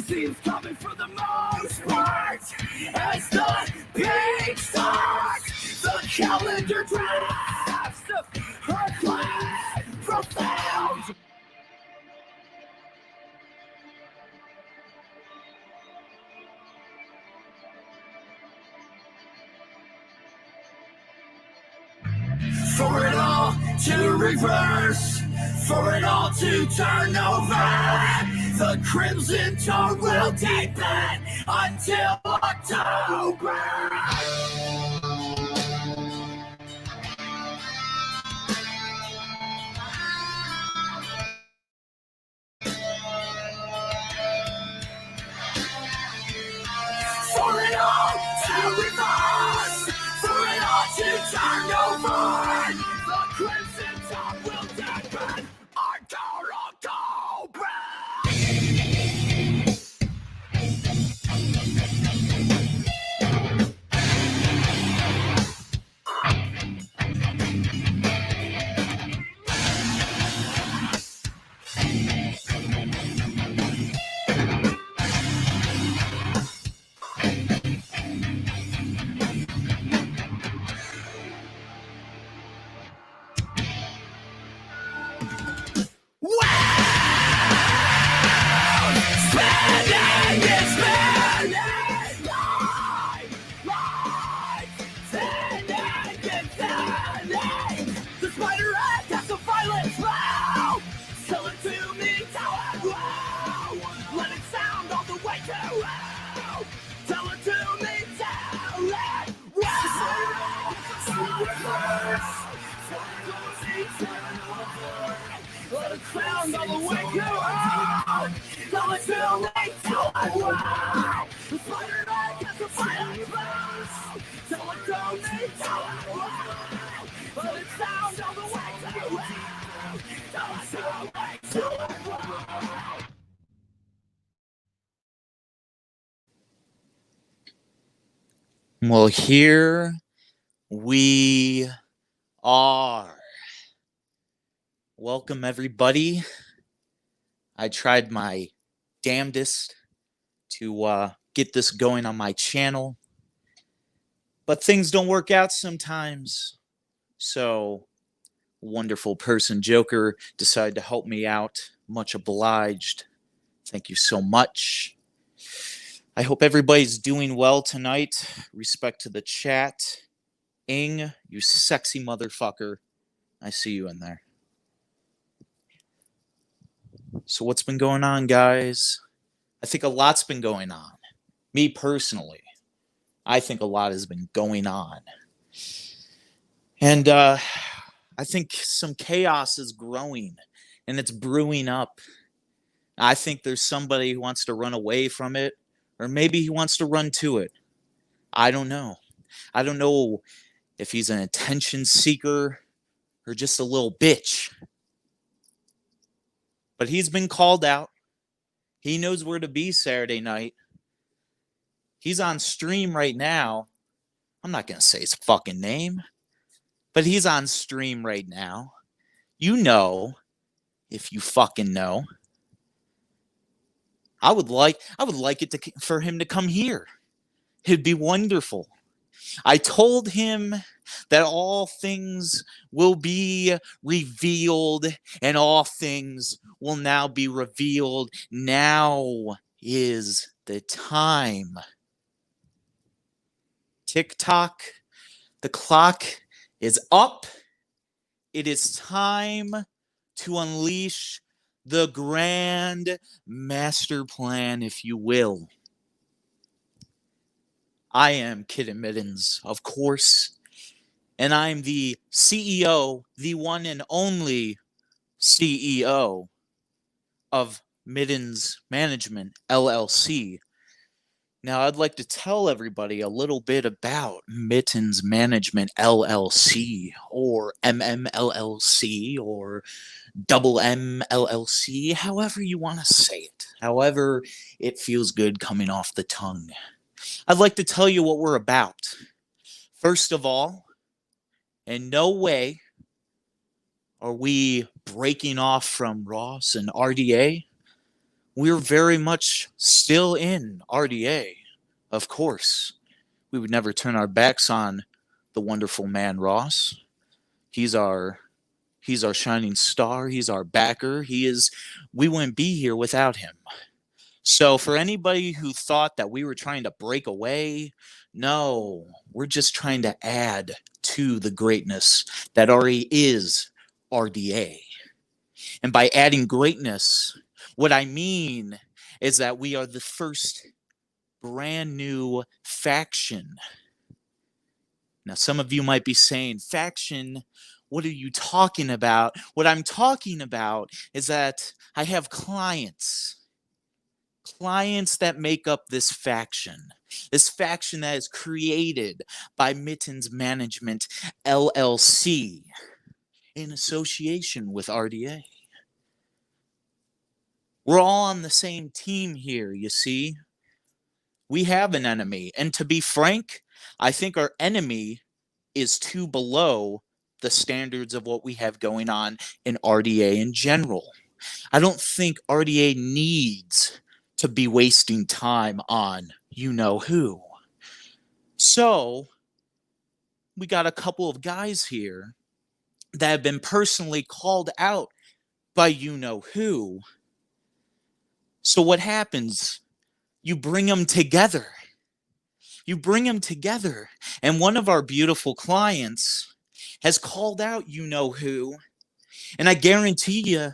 seems coming for the most part. As the page starts, the calendar drafts. Her plan profound. For it all to reverse, for it all to turn over, the crimson tone will deepen until October. For it all to reverse, for it all to turn over, the crimson tone will deepen until October. The spider act has a violent flow. Tell it to me, tell it wow. Let it sound all the way to wow. Tell it to me, tell it wow. Let it sound all the way to wow. Tell it to me, tell it wow. The spider act has a violent flow. Tell it to me, tell it wow. Let it sound all the way to wow. Tell it to me, tell it wow. Well, here we are. Welcome, everybody. I tried my damnedest to get this going on my channel, but things don't work out sometimes. So, wonderful person Joker decided to help me out. Much obliged. Thank you so much. I hope everybody's doing well tonight. Respect to the chat. Ing, you sexy motherfucker. I see you in there. So what's been going on, guys? I think a lot's been going on. Me personally, I think a lot has been going on. And I think some chaos is growing and it's brewing up. I think there's somebody who wants to run away from it, or maybe he wants to run to it. I don't know. I don't know if he's an attention seeker or just a little bitch. But he's been called out. He knows where to be Saturday night. He's on stream right now. I'm not going to say his fucking name, but he's on stream right now. You know, if you fucking know. I would like it for him to come here. It'd be wonderful. I told him that all things will be revealed and all things will now be revealed. Now is the time. TikTok, the clock is up. It is time to unleash the grand master plan, if you will. I am Kittons Mittons, of course, and I'm the CEO, the one and only CEO of Mittens Management, LLC. Now, I'd like to tell everybody a little bit about Mittens Management, LLC, or MMLLC, or double MLLC, however you want to say it, however it feels good coming off the tongue. I'd like to tell you what we're about. First of all, in no way are we breaking off from Ross and RDA. we're very much still in RDA, of course. We would never turn our backs on the wonderful man Ross. He's our shining star. He's our backer. We wouldn't be here without him. So for anybody who thought that we were trying to break away, no, we're just trying to add to the greatness that already is RDA. And by adding greatness, what I mean is that we are the first brand new faction. Now, some of you might be saying, faction, what are you talking about? What I'm talking about is that I have clients that make up this faction that is created by Mittens Management, LLC, in association with RDA. We're all on the same team here, you see. We have an enemy, and to be frank, I think our enemy is too below the standards of what we have going on in RDA in general. I don't think RDA needs to be wasting time on you-know-who. So, we got a couple of guys here that have been personally called out by you-know-who. So what happens? You bring them together. And one of our beautiful clients has called out you-know-who. And I guarantee you,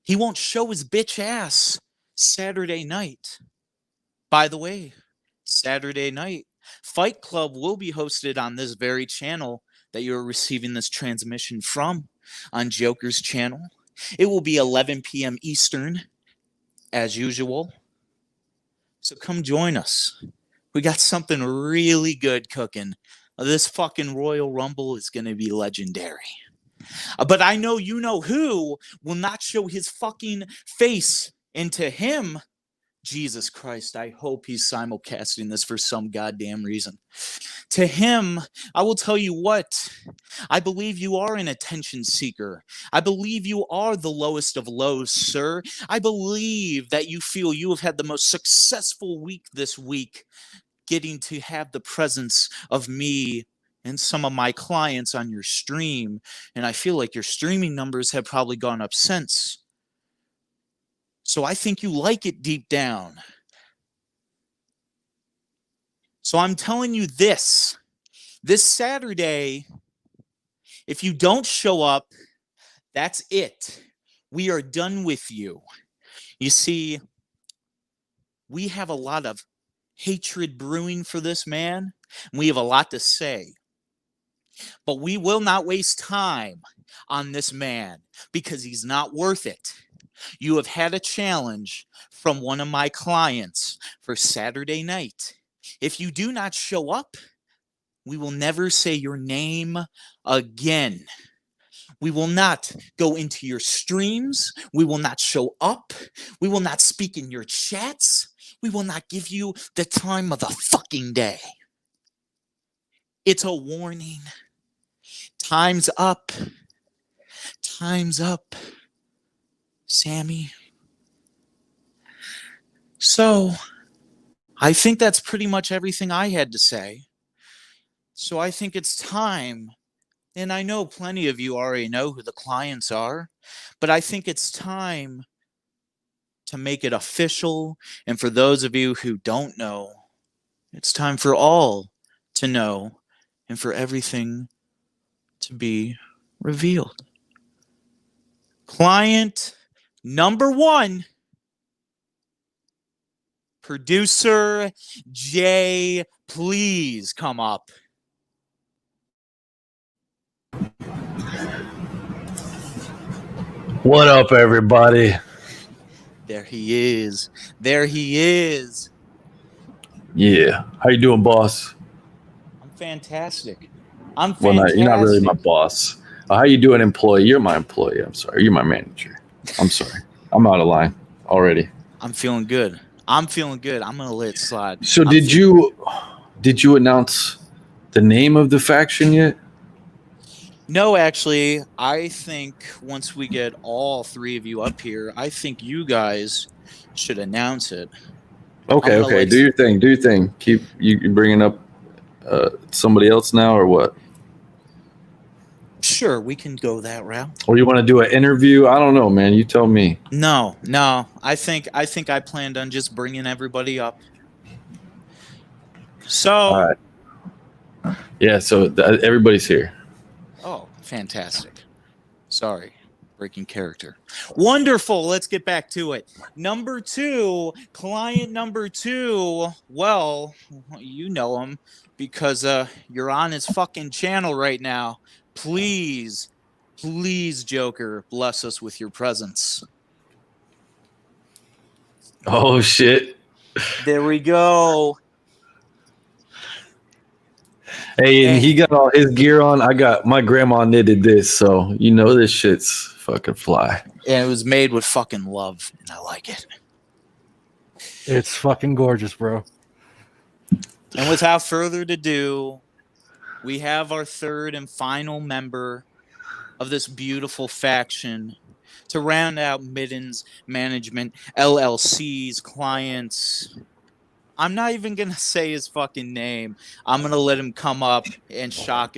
he won't show his bitch ass Saturday night. By the way, Saturday night, Fight Club will be hosted on this very channel that you're receiving this transmission from, on Joker's channel. It will be 11 p.m. Eastern, as usual. So come join us. We got something really good cooking. This fucking Royal Rumble is going to be legendary. But I know you-know-who will not show his fucking face. And to him, Jesus Christ, I hope he's simulcasting this for some goddamn reason. To him, I will tell you what, I believe you are an attention seeker. I believe you are the lowest of lows, sir. I believe that you feel you have had the most successful week this week, getting to have the presence of me and some of my clients on your stream. And I feel like your streaming numbers have probably gone up since. So I think you like it deep down. So I'm telling you this Saturday, if you don't show up, that's it. We are done with you. You see, we have a lot of hatred brewing for this man, and we have a lot to say. But we will not waste time on this man because he's not worth it. You have had a challenge from one of my clients for Saturday night. If you do not show up, we will never say your name again. We will not go into your streams. We will not show up. We will not speak in your chats. We will not give you the time of the fucking day. It's a warning. Time's up. Time's up. Sammy. So, I think that's pretty much everything I had to say. So I think it's time, and I know plenty of you already know who the clients are, but I think it's time to make it official. And for those of you who don't know, it's time for all to know and for everything to be revealed. Client number one, producer Jay, please come up. What up, everybody? There he is. There he is. Yeah. How you doing, boss? I'm fantastic. I'm Well, fantastic. you're not really my boss. How you doing, employee? You're my employee. I'm sorry. You're my manager. I'm sorry. I'm out of line already. I'm feeling good. I'm gonna let it slide. So did you announce the name of the faction yet? No, actually, I think once we get all three of you up here, I think you guys should announce it. Okay, I'm gonna okay. let- Do your thing. Do your thing. Keep you bringing up somebody else now, or what? Sure, we can go that route. Or you want to do an interview? I don't know, man. You tell me. No. I think I planned on just bringing everybody up. So, All right. Yeah. So everybody's here. oh, fantastic. Sorry, breaking character. Wonderful. Let's get back to it. Number 2, client number 2. Well, you know him because you're on his fucking channel right now. Please, Joker, bless us with your presence. Oh shit. There we go. Hey, and he got all his gear on. I got my grandma knitted this, so you know this shit's fucking fly. And it was made with fucking love, and I like it. It's fucking gorgeous, bro. And without further ado, we have our third and final member of this beautiful faction to round out Mittens Management LLC's clients. I'm not even going to say his fucking name. I'm going to let him come up and shock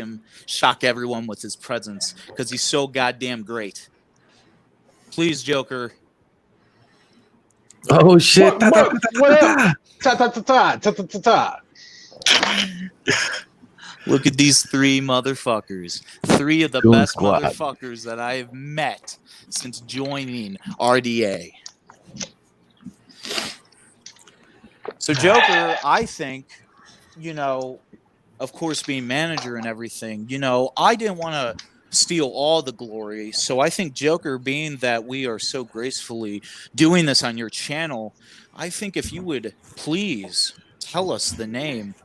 everyone with his presence because he's so goddamn great. Please, Joker. Oh shit. What up? Ta ta ta ta ta ta ta. Look at these 3 motherfuckers. 3 of the Goon best squad. motherfuckers that I have met since joining RDA. So, Joker, I think, of course, being manager and everything, I didn't want to steal all the glory. So I think, Joker, being that we are so gracefully doing this on your channel, I think if you would please tell us the name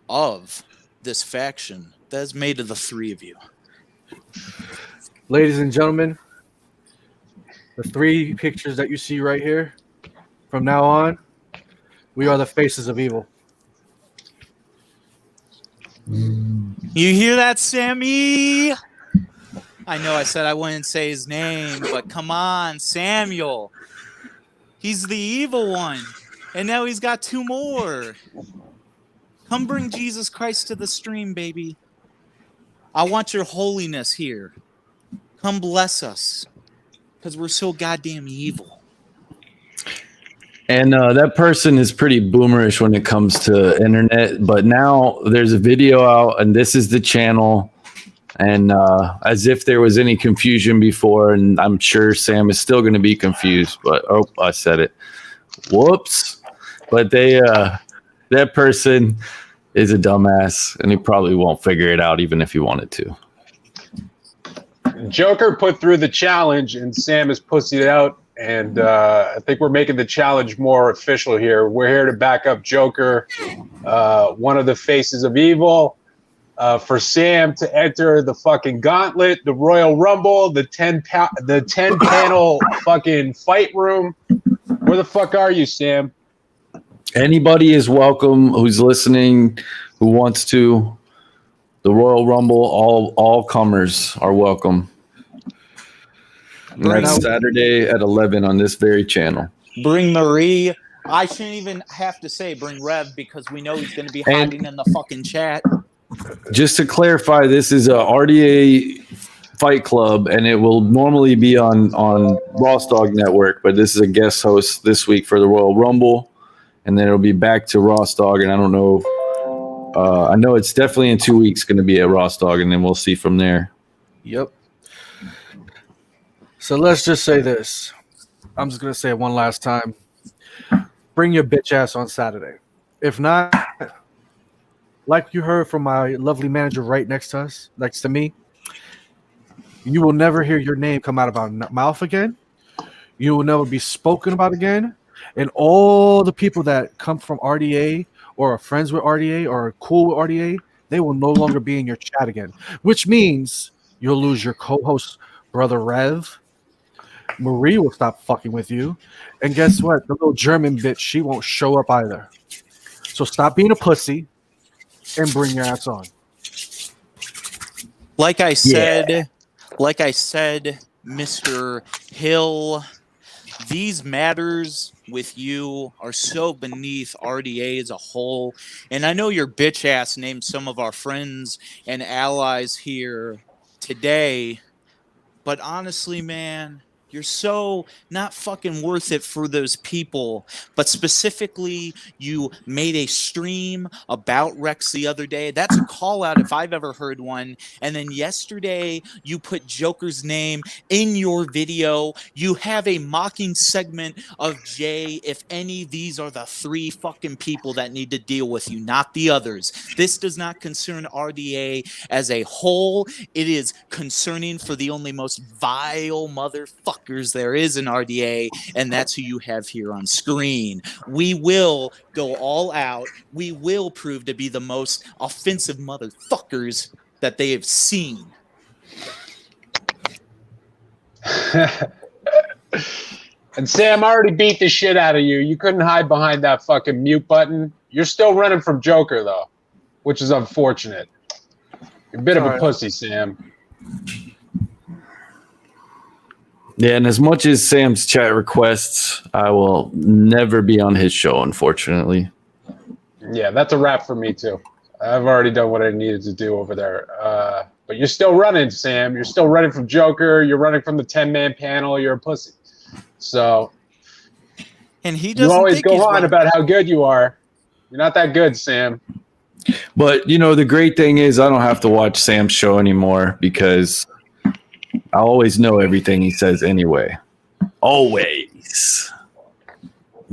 of this faction that is made of the 3 of you. Ladies and gentlemen, the 3 pictures that you see right here, from now on, we are the faces of evil. You hear that, Sammy? I know I said I wouldn't say his name, but come on, Samuel. He's the evil one. And now he's got 2 more. Come bring Jesus Christ to the stream, baby. I want your holiness here. Come bless us. Because we're so goddamn evil. And that person is pretty boomerish when it comes to internet. But now there's a video out, and this is the channel. And as if there was any confusion before, and I'm sure Sam is still going to be confused. But I said it. Whoops. But that person is a dumbass, and he probably won't figure it out even if he wanted to. Joker put through the challenge, and Sam is pussied out. And I think we're making the challenge more official here. We're here to back up Joker, one of the faces of evil. For Sam to enter the fucking gauntlet, the Royal Rumble, the 10 panel fucking fight room. Where the fuck are you, Sam? Anybody is welcome who's listening, who wants to. The Royal Rumble, all comers are welcome. And that's Saturday at 11 on this very channel. Bring Marie. I shouldn't even have to say bring Rev because we know he's going to be hiding in the fucking chat. Just to clarify, this is a RDA Fight Club, and it will normally be on Ross Dog Network, but this is a guest host this week for the Royal Rumble, and then it'll be back to Ross Dog, and I don't know. I know it's definitely in 2 weeks going to be at Ross Dog, and then we'll see from there. Yep. So let's just say this. I'm just going to say it one last time. Bring your bitch ass on Saturday. If not, like you heard from my lovely manager right next to me, you will never hear your name come out of our mouth again. You will never be spoken about again. And all the people that come from RDA or are friends with RDA or are cool with RDA, they will no longer be in your chat again, which means you'll lose your co-host, Brother Rev. Marie will stop fucking with you. And guess what? The little German bitch, she won't show up either. So stop being a pussy and bring your ass on. Like I said, Mr. Hill, these matters with you are so beneath RDA as a whole. And I know your bitch ass named some of our friends and allies here today, but honestly, man, you're so not fucking worth it for those people. But specifically, you made a stream about Rex the other day. That's a call out if I've ever heard one. And then yesterday, you put Joker's name in your video. You have a mocking segment of Jay. If any, these are the 3 fucking people that need to deal with you, not the others. This does not concern RDA as a whole. It is concerning for the only most vile motherfuckers there is in RDA, and that's who you have here on screen. We will go all out. We will prove to be the most offensive motherfuckers that they have seen. And Sam, I already beat the shit out of you. You couldn't hide behind that fucking mute button. You're still running from Joker, though, which is unfortunate. You're a bit of a pussy, Sam. Yeah, and as much as Sam's chat requests, I will never be on his show, unfortunately. Yeah, that's a wrap for me, too. I've already done what I needed to do over there. But you're still running, Sam. You're still running from Joker. You're running from the 10-man panel. You're a pussy. So and he doesn't you always think go he's on running. about how good you are. You're not that good, Sam. But, you know, the great thing is I don't have to watch Sam's show anymore because I always know everything he says anyway. Always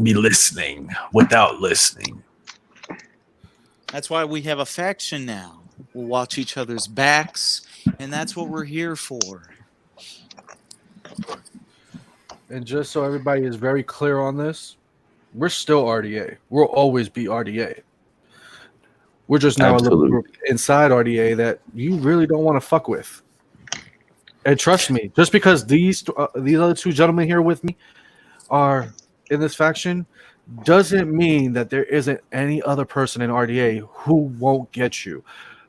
be listening without listening. That's why we have a faction now. We'll watch each other's backs, and that's what we're here for. And just so everybody is very clear on this, we're still RDA. We'll always be RDA. We're just now a little group inside RDA that you really don't want to fuck with. And trust me, just because these other 2 gentlemen here with me are in this faction doesn't mean that there isn't any other person in RDA who won't get you,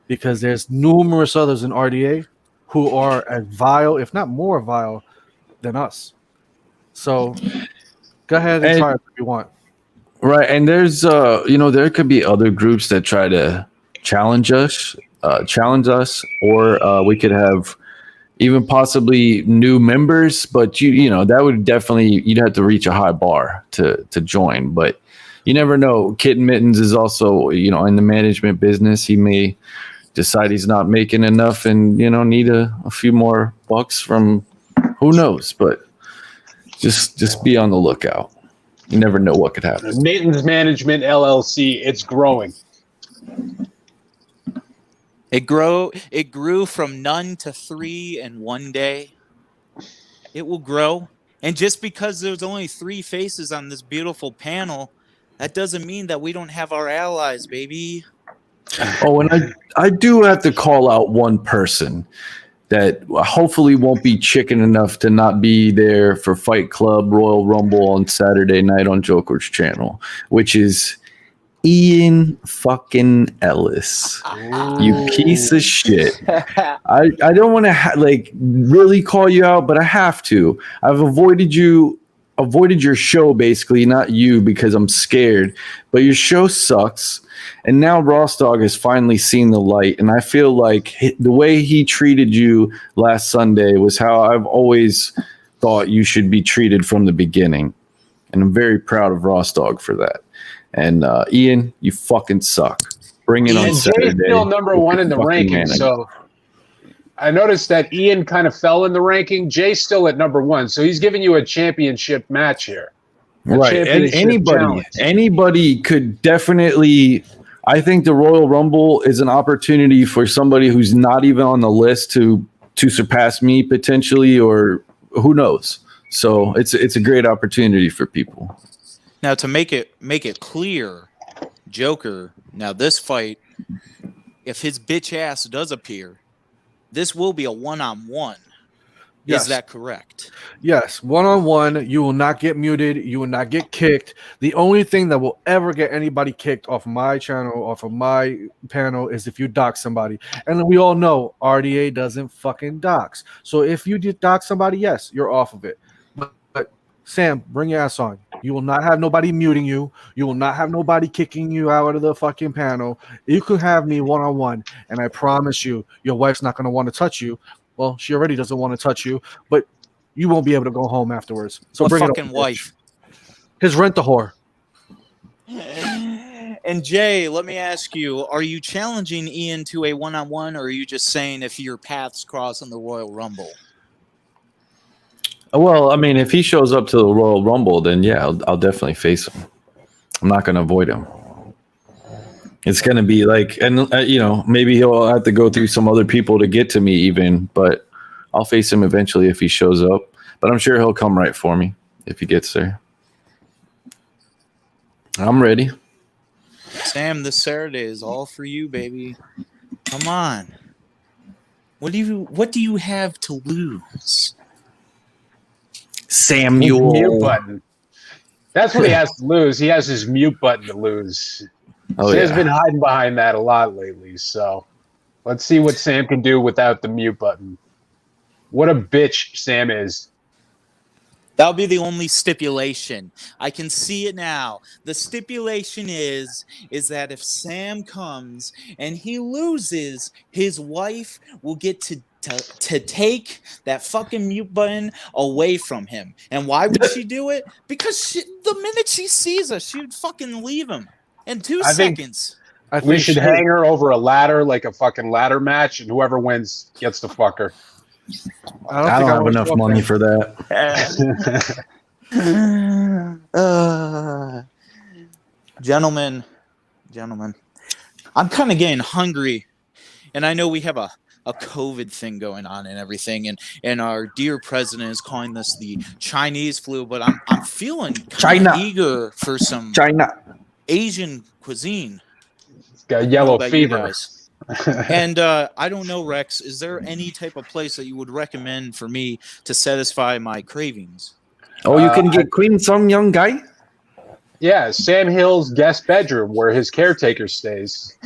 because there's numerous others in RDA who are as vile, if not more vile, than us. So go ahead and try it if you want. Right, and there's there could be other groups that try to challenge us, or we could have even possibly new members, but you know that would definitely, you'd have to reach a high bar to join. But you never know. Kittons Mittens is also, you know, in the management business. He may decide he's not making enough and, you know, need a few more bucks from who knows. But just be on the lookout. You never know what could happen. Mittens Management LLC, it's growing. It grew from none to 3 in one day. It will grow. And just because there's only 3 faces on this beautiful panel, that doesn't mean that we don't have our allies, baby. Oh, and I do have to call out one person that hopefully won't be chicken enough to not be there for Fight Club Royal Rumble on Saturday night on Joker's channel, which is Ian fucking Ellis. You piece of shit. I don't want to really call you out, but I have to. I've avoided your show, basically, not you, because I'm scared, but your show sucks. And now Ross Dog has finally seen the light, and I feel like the way he treated you last Sunday was how I've always thought you should be treated from the beginning. And I'm very proud of Ross Dog for that. And Ian, you fucking suck. Bring it on Saturday. Jay's still number 1 in the ranking, so I noticed that Ian kind of fell in the ranking. Jay's still at number 1, so he's giving you a championship match here. Right, and anybody could definitely. I think the Royal Rumble is an opportunity for somebody who's not even on the list to surpass me potentially, or who knows. So it's a great opportunity for people. Now, to make it clear, Joker, now this fight, if his bitch ass does appear, this will be a 1-on-1. Yes. Is that correct? Yes, one-on-one, you will not get muted. You will not get kicked. The only thing that will ever get anybody kicked off my channel, off of my panel, is if you dox somebody. And we all know RDA doesn't fucking dox. So if you did dox somebody, yes, you're off of it. But Sam, bring your ass on. You will not have nobody muting you. You will not have nobody kicking you out of the fucking panel. You could have me one-on-one, and I promise you, your wife's not going to want to touch you. Well, she already doesn't want to touch you, but you won't be able to go home afterwards. So What bring fucking it on, wife? His rent-a-whore. And Jay, let me ask you: are you challenging Ian to a one-on-one, or are you just saying if your paths cross in the Royal Rumble? Well, I mean, if he shows up to the Royal Rumble, then yeah, I'll definitely face him. I'm not going to avoid him. It's going to be like, and maybe he'll have to go through some other people to get to me even, but I'll face him eventually if he shows up. But I'm sure he'll come right for me if he gets there. I'm ready. Sam, this Saturday is all for you, baby. Come on. What do you have to lose? Samuel. Mute button. That's what he has to lose. He has his mute button to lose. Oh, Sam's yeah. been hiding behind that a lot lately, so let's see what Sam can do without the mute button. What a bitch Sam is. That'll be the only stipulation. I can see it now. The stipulation is that if Sam comes and he loses, his wife will get to take that fucking mute button away from him. And why would she do it? Because the minute she sees us, she would fucking leave him in 2 seconds. We should hang her over a ladder, like a fucking ladder match, and whoever wins gets to fuck her. I don't have enough money for that. Gentlemen, I'm kind of getting hungry, and I know we have a COVID thing going on and everything, and our dear president is calling this the Chinese flu, but I'm feeling kind of eager for some Asian cuisine. It's got yellow fever. And I don't know, Rex, is there any type of place that you would recommend for me to satisfy my cravings? Oh, you can get Queen Sung Young Guy? Yeah, Sam Hill's guest bedroom where his caretaker stays.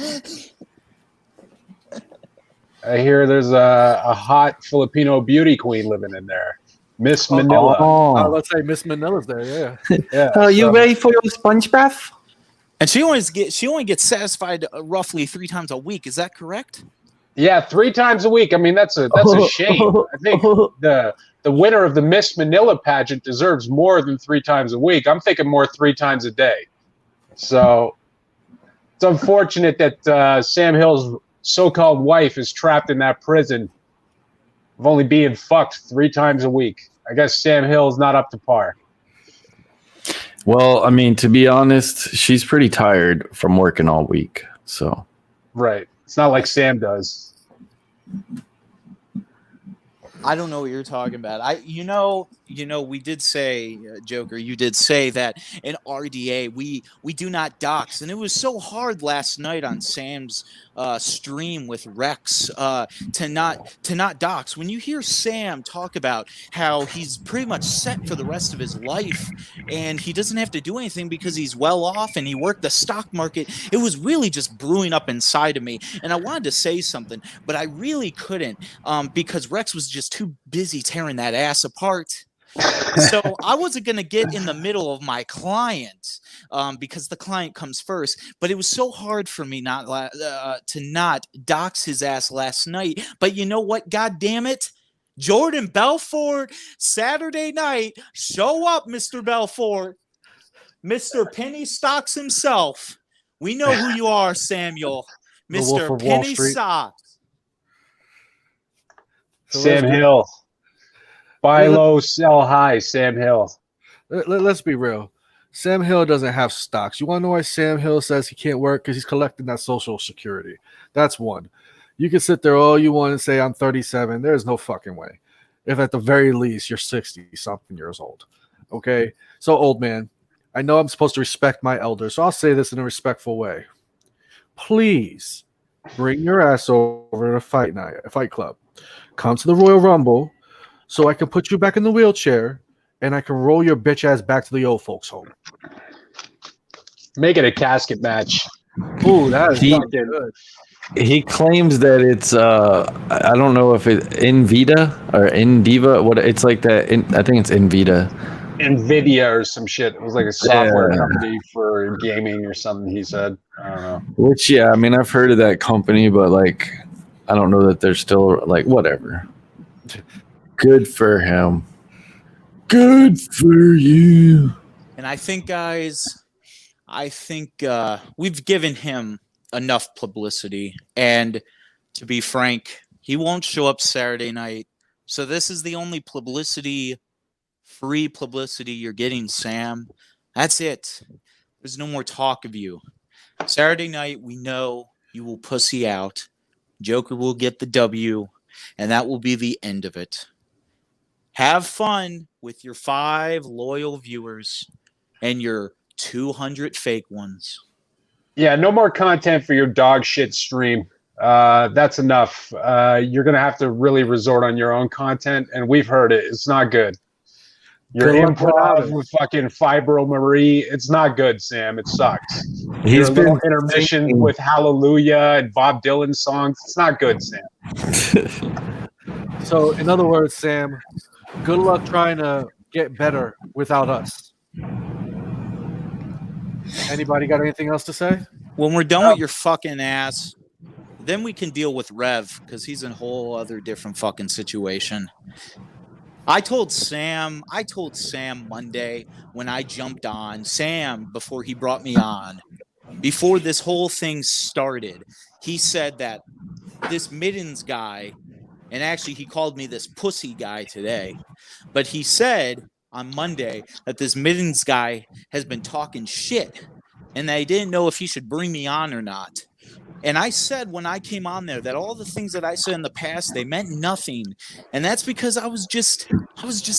I hear there's a hot Filipino beauty queen living in there. Miss Manila. Oh, let's say Miss Manila's there, yeah. Are you ready for your sponge bath? And she only gets satisfied roughly 3 times a week. Is that correct? Yeah, 3 times a week. I mean, that's a shame. I think the winner of the Miss Manila pageant deserves more than 3 times a week. I'm thinking more 3 times a day. So it's unfortunate that Sam Hill's so-called wife is trapped in that prison of only being fucked 3 times a week. I guess Sam Hill's not up to par. Well, I mean, to be honest, she's pretty tired from working all week. So, right. It's not like Sam does. I don't know what you're talking about. We did say, Joker, you did say that in RDA we do not dox, and it was so hard last night on Sam's stream with Rex to not dox. When you hear Sam talk about how he's pretty much set for the rest of his life and he doesn't have to do anything because he's well off and he worked the stock market, it was really just brewing up inside of me, and I wanted to say something, but I really couldn't because Rex was just too busy tearing that ass apart. So I wasn't going to get in the middle of my client because the client comes first. But it was so hard for me to not dox his ass last night. But you know what? God damn it. Jordan Belfort, Saturday night. Show up, Mr. Belfort. Mr. Penny Stocks himself. We know who you are, Samuel. Mr. Penny Stocks. Sam Hill. Buy low, sell high, Sam Hill. Let's be real. Sam Hill doesn't have stocks. You want to know why Sam Hill says he can't work? Because he's collecting that Social Security. That's one. You can sit there all you want and say, I'm 37. There's no fucking way. If at the very least you're 60-something years old. Okay? So, old man, I know I'm supposed to respect my elders, so I'll say this in a respectful way. Please bring your ass over to Fight Club. Come to the Royal Rumble so I can put you back in the wheelchair and I can roll your bitch ass back to the old folks' home. Make it a casket match. Ooh, that is He- fucking good. He claims that it's I don't know if it Invita or Indiva. What it's like that. I think it's Invita. Nvidia or some shit. It was like a software Yeah. company for gaming or something. He said, I don't know. Which yeah, I mean I've heard of that company, but like I don't know that they're still like whatever. Good for him. Good for you. And I think, guys, we've given him enough publicity. And to be frank, he won't show up Saturday night. So this is the only free publicity you're getting, Sam. That's it. There's no more talk of you. Saturday night, we know you will pussy out. Joker will get the W, and that will be the end of it. Have fun with your 5 loyal viewers and your 200 fake ones. Yeah, no more content for your dog shit stream. That's enough. You're going to have to really resort on your own content, and we've heard it. It's not good. Your Good luck improv with it. with fucking Fibro Marie, it's not good, Sam. It sucks. He's Your little been intermission singing- with Hallelujah and Bob Dylan songs, it's not good, Sam. So, in other words, Sam, good luck trying to get better without us. Anybody got anything else to say? When we're done with your fucking ass, then we can deal with Rev, because he's in a whole other different fucking situation. I told Sam Monday when I jumped on, Sam, before he brought me on, before this whole thing started, he said that this Mittens guy, and actually he called me this pussy guy today, but he said on Monday that this Mittens guy has been talking shit and that he didn't know if he should bring me on or not. And I said when I came on there that all the things that I said in the past, they meant nothing. And that's because I was just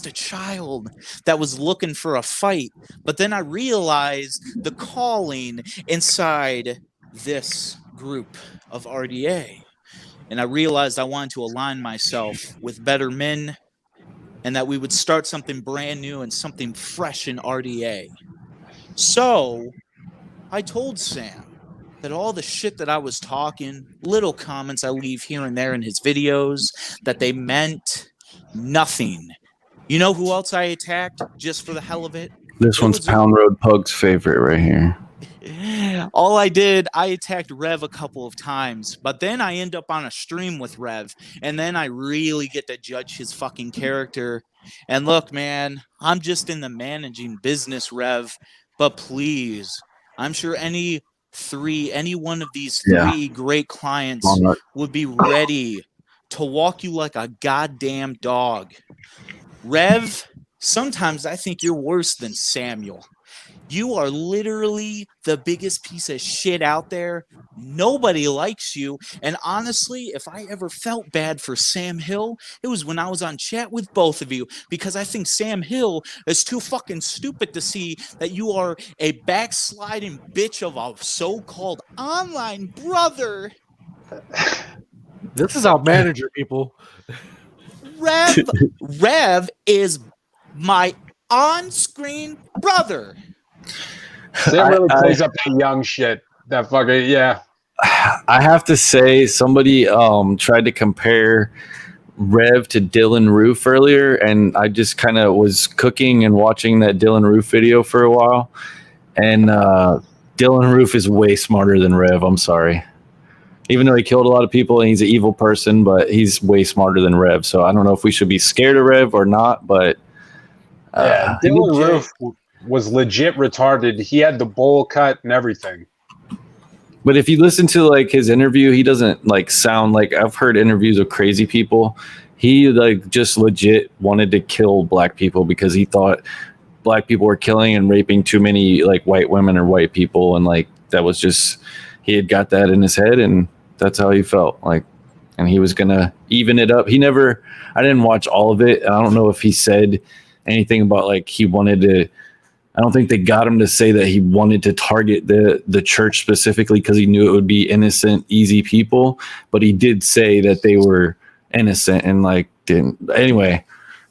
a child that was looking for a fight. But then I realized the calling inside this group of RDA. And I realized I wanted to align myself with better men and that we would start something brand new and something fresh in RDA. So I told Sam that all the shit that I was talking, little comments I leave here and there in his videos, that they meant nothing. You know who else I attacked just for the hell of it? This one's Pound Road Pug's favorite right here. All I did, I attacked Rev a couple of times, but then I end up on a stream with Rev, and then I really get to judge his fucking character. And look, man, I'm just in the managing business, Rev, but please, I'm sure any one of these 3 great clients would be ready to walk you like a goddamn dog. Rev, sometimes I think you're worse than Samuel. You are literally the biggest piece of shit out there. Nobody likes you. And honestly, if I ever felt bad for Sam Hill, it was when I was on chat with both of you, because I think Sam Hill is too fucking stupid to see that you are a backsliding bitch of a so-called online brother. This is our manager, people. Rev is my on-screen brother. Sam really plays up that young shit. That fucking, yeah. I have to say, somebody tried to compare Rev to Dylan Roof earlier, and I just kind of was cooking and watching that Dylan Roof video for a while, and Dylan Roof is way smarter than Rev. I'm sorry. Even though he killed a lot of people and he's an evil person, but he's way smarter than Rev. So I don't know if we should be scared of Rev or not, but yeah, Dylan Roof was legit retarded. He had the bowl cut and everything. But if you listen to like his interview, he doesn't like sound like, I've heard interviews of crazy people. He like just legit wanted to kill black people because he thought black people were killing and raping too many like white women or white people, and like that was just, he had got that in his head and that's how he felt like, and he was gonna even it up. I didn't watch all of it. I don't know if he said anything about like he wanted to, I don't think they got him to say that he wanted to target the church specifically because he knew it would be innocent, easy people. But he did say that they were innocent and like didn't. Anyway,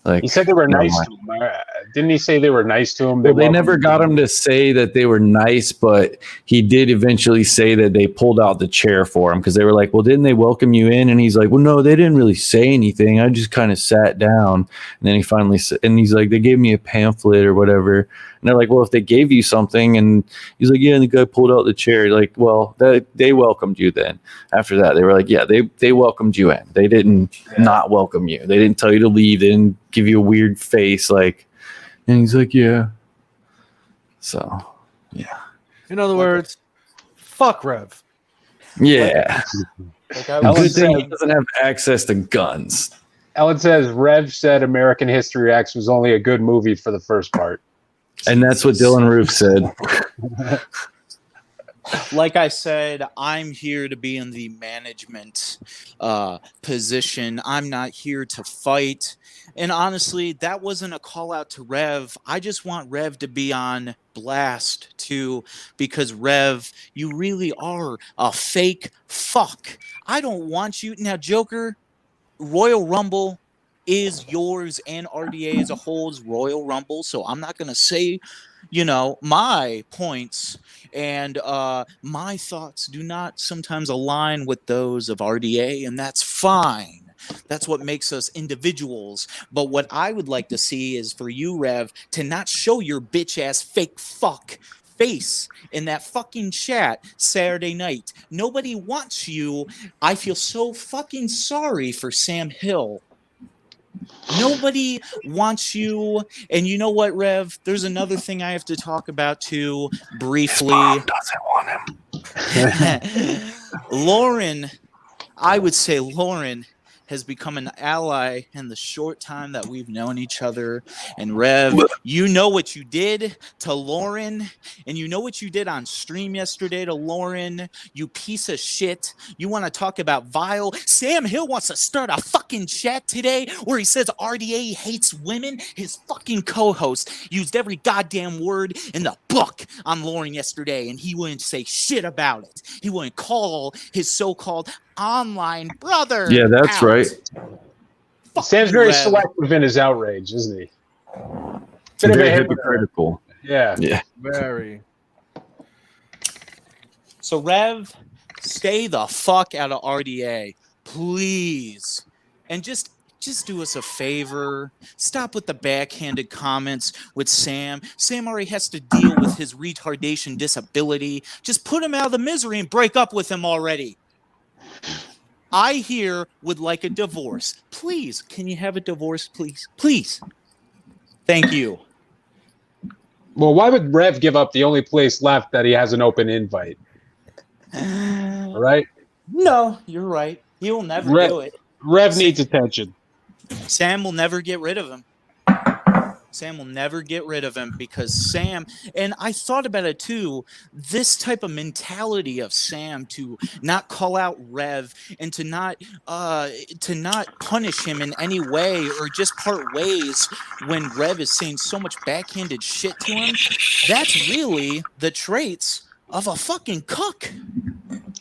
Like He said they were never nice mind. to him. Didn't he say they were nice to him? Well, they never welcomed got him to say that they were nice, but he did eventually say that they pulled out the chair for him because they were like, well, didn't they welcome you in? And he's like, well, no, they didn't really say anything. I just kind of sat down. And then he finally said, and he's like, they gave me a pamphlet or whatever. And they're like, well, if they gave you something, and he's like, yeah, and the guy pulled out the chair. Like, well, they welcomed you then. After that, they were like, yeah, they welcomed you in. They didn't not welcome you. They didn't tell you to leave. They didn't give you a weird face. Like, and he's like, yeah. So, yeah. In other words, fuck Rev. Yeah. Like I Ellen Good thing he saying, doesn't have access to guns. Ellen says Rev said American History X was only a good movie for the first part. And that's what Dylan Roof said. like I said, I'm here to be in the management position. I'm not here to fight. And honestly, that wasn't a call out to Rev. I just want Rev to be on blast too, because Rev, you really are a fake fuck. I don't want you. Now, Joker, Royal Rumble is yours and RDA as a whole's Royal Rumble. So I'm not going to say, my points and my thoughts do not sometimes align with those of RDA, and that's fine. That's what makes us individuals. But what I would like to see is for you, Rev, to not show your bitch ass fake fuck face in that fucking chat Saturday night. Nobody wants you. I feel so fucking sorry for Sam Hill. Nobody wants you. And you know what, Rev? There's another thing I have to talk about too, briefly. Mom doesn't want him. Lauren, I would say Lauren has become an ally in the short time that we've known each other. And Rev, you know what you did to Lauren, and you know what you did on stream yesterday to Lauren, you piece of shit. You want to talk about vile? Sam Hill wants to start a fucking chat today where he says RDA hates women. His fucking co-host used every goddamn word in the book on Lauren yesterday, and he wouldn't say shit about it. He wouldn't call his so-called online brother. Yeah, that's out. right. Fuck Sam's you, very Rev. selective in his outrage, isn't he? It's Bit of a very hypocrite. hypocritical. Yeah. Yeah. Very. So Rev, stay the fuck out of RDA, please, and just do us a favor. Stop with the backhanded comments with Sam. Sam already has to deal with his retardation disability. Just put him out of the misery and break up with him already. I here would like a divorce. Please, can you have a divorce, please? Please. Thank you. Well, why would Rev give up the only place left that he has an open invite? All right? No, you're right. He will never Rev- do it. Rev needs attention. Sam will never get rid of him. Sam will never get rid of him because Sam, and I thought about it too, this type of mentality of Sam to not call out Rev and to not punish him in any way or just part ways when Rev is saying so much backhanded shit to him, that's really the traits of a fucking cuck.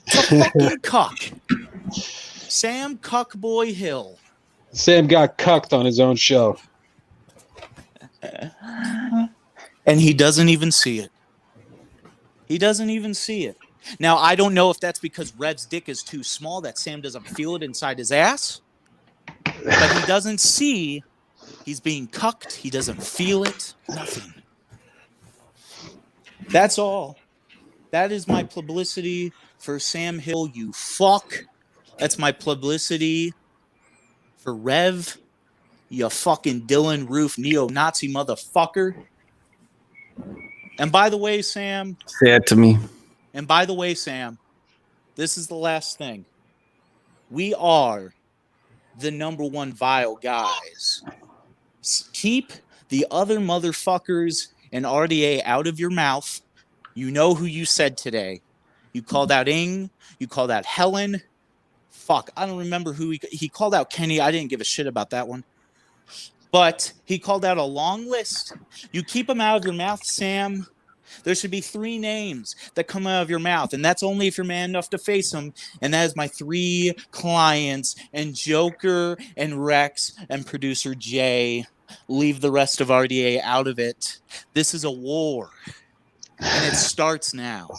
It's a fucking cuck. Sam Cuckboy Hill. Sam got cucked on his own show. And he doesn't even see it. He doesn't even see it. Now, I don't know if that's because Rev's dick is too small that Sam doesn't feel it inside his ass. But he doesn't see he's being cucked. He doesn't feel it. Nothing. That's all. That is my publicity for Sam Hill, you fuck. That's my publicity for Rev, you fucking Dylan Roof neo-Nazi motherfucker. And by the way, Sam. Say it to me. And by the way, Sam, this is the last thing. We are the number one vile guys. Keep the other motherfuckers and RDA out of your mouth. You know who you said today. You called out Ing. You called out Helen. Fuck, I don't remember who he called out. Kenny. I didn't give a shit about that one. But he called out a long list. You keep them out of your mouth, Sam. There should be 3 names that come out of your mouth, and that's only if you're man enough to face them. And that is my 3 clients, and Joker and Rex and producer Jay. Leave the rest of RDA out of it. This is a war, and it starts now.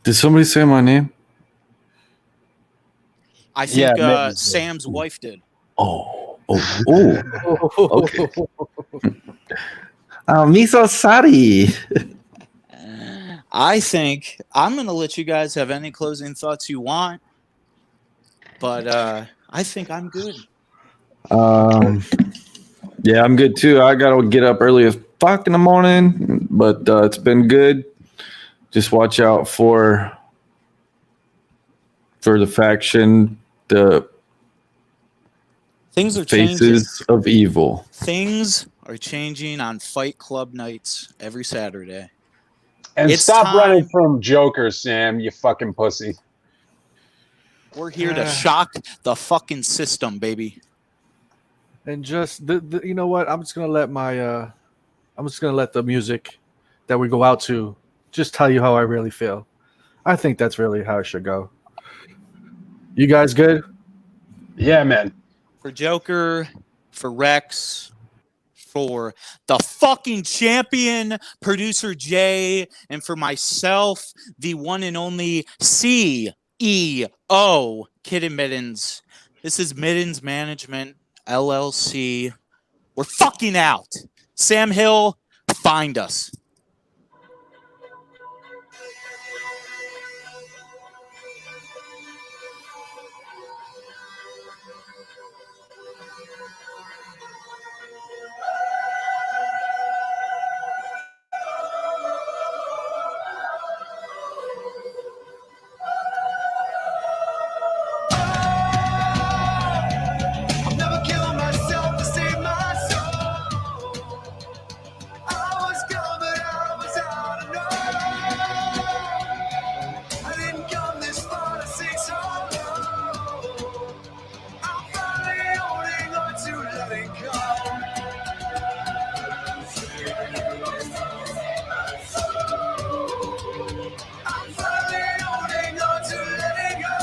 Did somebody say my name? I think maybe. Sam's wife did. Oh. Okay. Me so sorry. I think I'm going to let you guys have any closing thoughts you want, but I think I'm good. Yeah, I'm good too. I gotta get up early as fuck in the morning, but it's been good. Just watch out for the faction, the Things are faces changing. of evil. Things are changing on Fight Club nights every Saturday. And It's stop time. running from Joker, Sam, you fucking pussy. We're here to shock the fucking system, baby. And just you know what? I'm just gonna let the music that we go out to just tell you how I really feel. I think that's really how it should go. You guys good? Yeah, man. For Joker, for Rex, for the fucking champion, producer Jay, and for myself, the one and only CEO, Kittons Mittens. This is Mittens Management, LLC. We're fucking out. Sam Hill, find us. I'll never kill myself to save my soul. I was gone, but I was out of know. I didn't come this far to sing so low. I'm finally holding on to letting go. I'm finally holding on to letting go.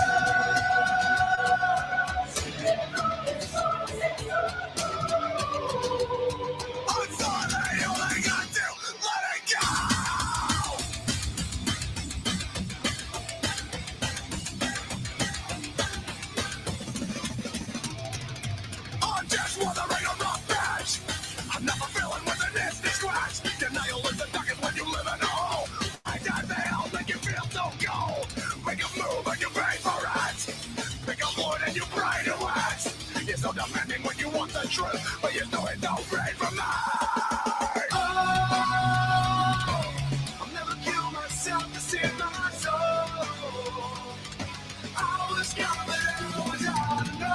I'm finally holding on to letting go. I'm just withering a rough patch. I'm never feeling with an instant scratch. Denial is the darkest when you live in a hole. I dive the hell make you feel so cold. Make a move and you pay for it. Pick a wood and you pray to it. You're so demanding when you want the truth, but you know it don't rain from me. I'll never kill myself to save my soul. I was gone, but I was out of know.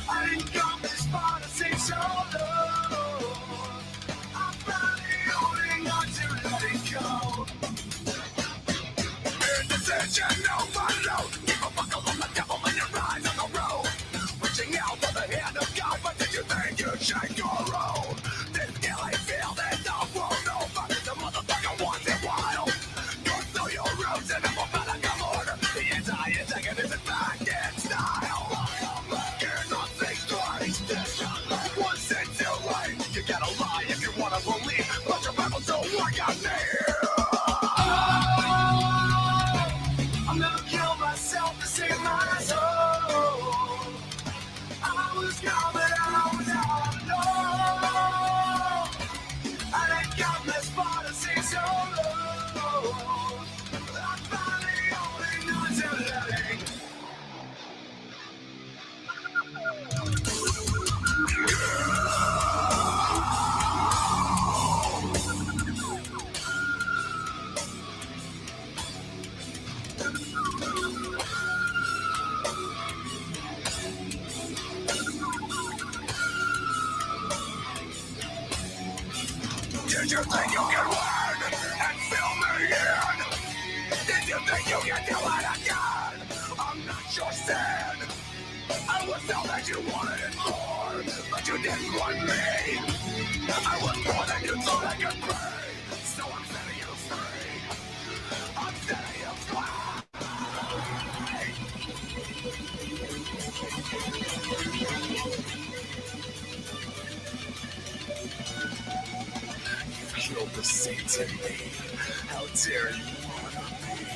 I didn't come this far to sing so low. I'm finally holding on to letting go. Indecision, overload. Keep a buckle on the devil and your eyes on the road. Reaching out for the hand of God, but did you think you'd shake your own? This killing feel that no world over. The motherfucker wants it wild. Go through your roots and I'm about to come order. The entire second is back in style. Cannot think straight. Once it's too late, you gotta lie if you wanna believe. But your Bible don't work out there. I'll never kill myself to save my soul. I was gone, but I was out of know. I didn't come this far to sing so low. I'm finally holding on to letting go. Did you think you could win and fill me in? Did you think you could do it again? I'm not your sin. I was all that you wanted and more, but you didn't want me. I was more than you thought I could be. So I'm setting you free. I'm setting you free. You killed the saints in me. How dare you honor me?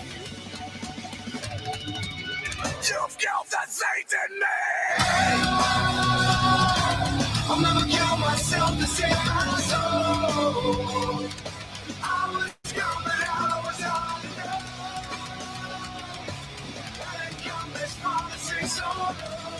You've killed the saints in me. I'll never kill myself to save my soul. I was coming out, I was on the road. I didn't come this far to say so.